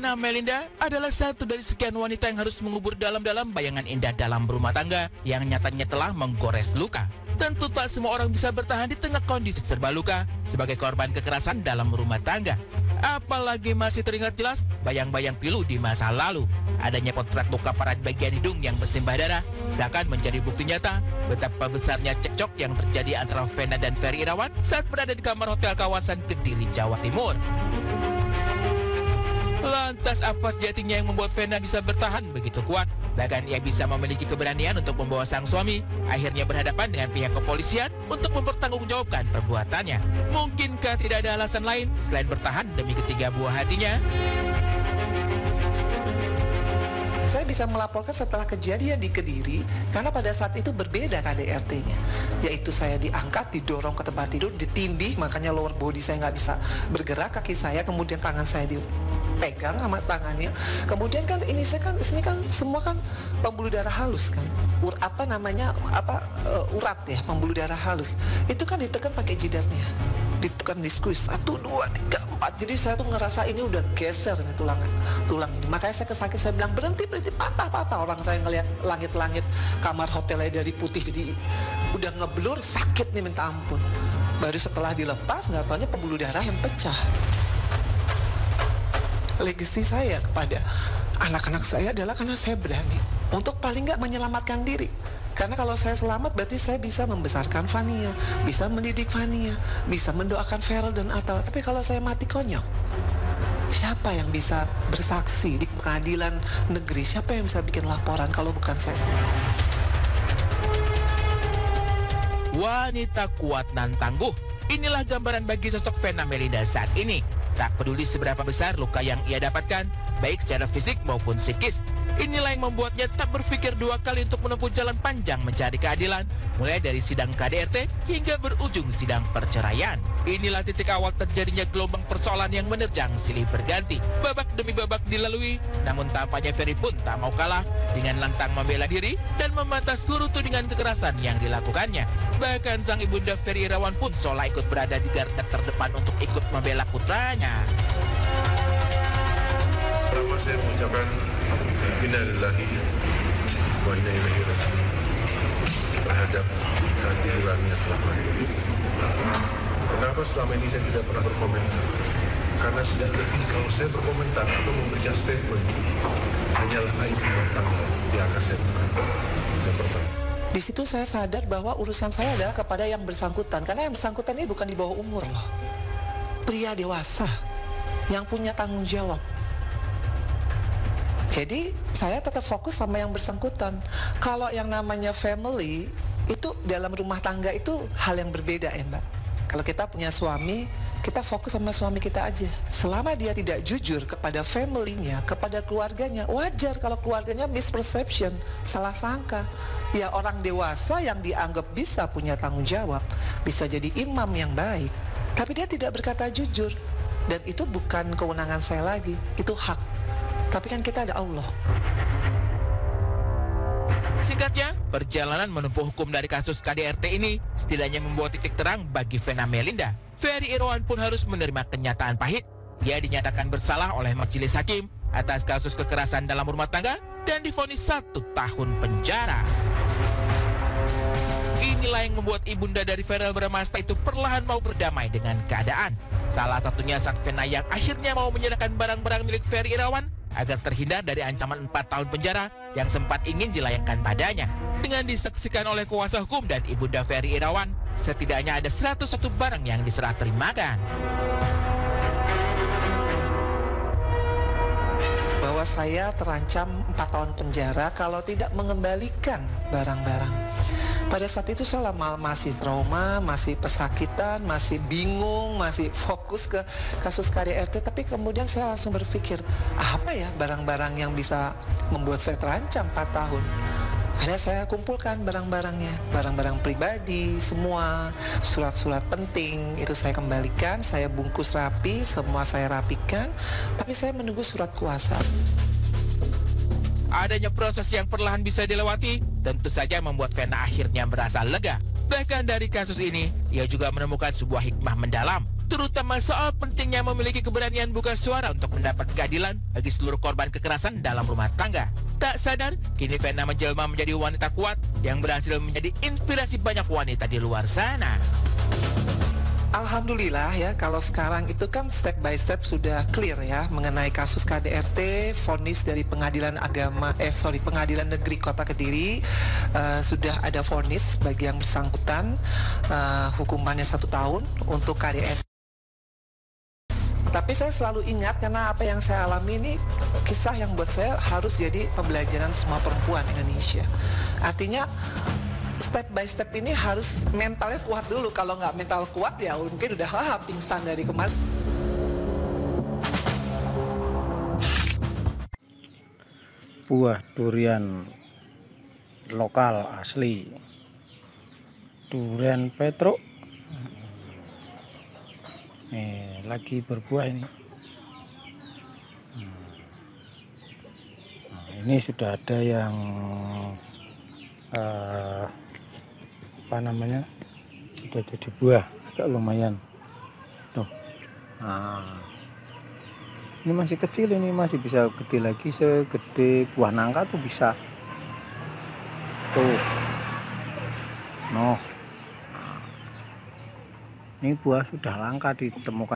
Vena Melinda adalah satu dari sekian wanita yang harus mengubur dalam-dalam bayangan indah dalam rumah tangga yang nyatanya telah menggores luka. Tentu tak semua orang bisa bertahan di tengah kondisi serba luka sebagai korban kekerasan dalam rumah tangga. Apalagi masih teringat jelas bayang-bayang pilu di masa lalu. Adanya potret luka parah di bagian hidung yang bersimbah darah seakan menjadi bukti nyata betapa besarnya cekcok yang terjadi antara Vena dan Ferry Irawan saat berada di kamar hotel kawasan Kediri, Jawa Timur. Lantas apa sejatinya yang membuat Vena bisa bertahan begitu kuat? Bahkan ia bisa memiliki keberanian untuk membawa sang suami akhirnya berhadapan dengan pihak kepolisian untuk mempertanggungjawabkan perbuatannya. Mungkinkah tidak ada alasan lain selain bertahan demi ketiga buah hatinya? Saya bisa melaporkan setelah kejadian di Kediri karena pada saat itu berbeda KDRT-nya. Yaitu saya diangkat, didorong ke tempat tidur, ditindih, makanya lower body saya nggak bisa bergerak, kaki saya, kemudian tangan saya dipegang sama tangannya. Kemudian kan ini sini kan semua kan pembuluh darah halus kan. Urat ya, pembuluh darah halus. Itu kan ditekan pakai jidatnya. Ditekan di squeeze 1, 2, 3, 4. Jadi saya tuh ngerasa ini udah geser nih tulang ini. Makanya saya kesakit, saya bilang berhenti patah. Orang saya ngelihat langit-langit kamar hotelnya dari putih jadi udah ngeblur, sakit nih minta ampun. Baru setelah dilepas nggak taunya pembuluh darah yang pecah. Legasi saya kepada anak-anak saya adalah karena saya berani untuk paling nggak menyelamatkan diri. Karena kalau saya selamat berarti saya bisa membesarkan Fania, bisa mendidik Fania, bisa mendoakan Feral dan Atal. Tapi kalau saya mati konyol, siapa yang bisa bersaksi di pengadilan negeri? Siapa yang bisa bikin laporan kalau bukan saya sendiri? Wanita kuat dan tangguh. Inilah gambaran bagi sosok Vena Melinda saat ini. Tak peduli seberapa besar luka yang ia dapatkan, baik secara fisik maupun psikis. Inilah yang membuatnya tak berpikir dua kali untuk menempuh jalan panjang mencari keadilan, mulai dari sidang KDRT hingga berujung sidang perceraian. Inilah titik awal terjadinya gelombang persoalan yang menerjang silih berganti. Babak demi babak dilalui, namun tampaknya Ferry pun tak mau kalah dengan lantang membela diri dan membantah seluruh tudingan kekerasan yang dilakukannya. Bahkan sang ibunda Ferry Irawan pun seolah ikut berada di garda terdepan untuk ikut membela putranya. Pertama saya mengucapkan innalillahi wa inna ilaihi raji'un terhadap kehadiran yang telah mati. Kenapa selama ini saya tidak pernah berkomentar? Karena sejak detik kalau saya berkomentar atau memberikan statement hanyalah aib rumah tangga yang akan saya bukan. Yang pertama. Di situ saya sadar bahwa urusan saya adalah kepada yang bersangkutan. Karena yang bersangkutan ini bukan di bawah umur loh. Pria dewasa yang punya tanggung jawab. Jadi saya tetap fokus sama yang bersangkutan. Kalau yang namanya family itu dalam rumah tangga itu hal yang berbeda ya Mbak. Kalau kita punya suami, kita fokus sama suami kita aja. Selama dia tidak jujur kepada family-nya, kepada keluarganya, wajar kalau keluarganya misperception, salah sangka. Ya orang dewasa yang dianggap bisa punya tanggung jawab, bisa jadi imam yang baik, tapi dia tidak berkata jujur. Dan itu bukan kewenangan saya lagi, itu hak. Tapi kan kita ada Allah. Singkatnya, perjalanan menempuh hukum dari kasus KDRT ini setidaknya membawa titik terang bagi Vena Melinda. Ferry Irawan pun harus menerima kenyataan pahit. Ia dinyatakan bersalah oleh majelis hakim atas kasus kekerasan dalam rumah tangga dan divonis 1 tahun penjara. Inilah yang membuat ibunda dari Feral Bramasta itu perlahan mau berdamai dengan keadaan. Salah satunya saat Vena yang akhirnya mau menyerahkan barang-barang milik Ferry Irawan agar terhindar dari ancaman 4 tahun penjara yang sempat ingin dilayangkan padanya. Dengan disaksikan oleh kuasa hukum dan ibunda Ferry Irawan, setidaknya ada 101 barang yang diserah terimakan. Bahwa saya terancam 4 tahun penjara kalau tidak mengembalikan barang-barang. Pada saat itu saya masih trauma, masih pesakitan, masih bingung, masih fokus ke kasus KDRT. Tapi kemudian saya langsung berpikir, apa ya barang-barang yang bisa membuat saya terancam 4 tahun. Akhirnya saya kumpulkan barang-barangnya, barang-barang pribadi, semua surat-surat penting itu saya kembalikan, saya bungkus rapi, semua saya rapikan. Tapi saya menunggu surat kuasa. Adanya proses yang perlahan bisa dilewati tentu saja membuat Vena akhirnya merasa lega. Bahkan dari kasus ini, ia juga menemukan sebuah hikmah mendalam. terutama soal pentingnya memiliki keberanian buka suara untuk mendapat keadilan bagi seluruh korban kekerasan dalam rumah tangga. Tak sadar, kini Vena menjelma menjadi wanita kuat yang berhasil menjadi inspirasi banyak wanita di luar sana. Alhamdulillah ya, kalau sekarang itu kan step by step sudah clear ya mengenai kasus KDRT, vonis dari Pengadilan Negeri Kota Kediri, sudah ada vonis bagi yang bersangkutan, hukumannya 1 tahun untuk KDRT. Tapi saya selalu ingat karena apa yang saya alami ini kisah yang buat saya harus jadi pembelajaran semua perempuan Indonesia. Artinya step by step ini harus mentalnya kuat dulu. Kalau nggak mental kuat ya mungkin udah pingsan dari kemarin. Buah durian lokal asli, durian Petruk. Nih lagi berbuah ini. Nah, ini sudah ada yang sudah jadi buah, agak lumayan tuh. Nah, ini masih kecil, ini masih bisa gede lagi, segede buah nangka tuh bisa tuh. Noh, ini buah sudah langka ditemukan.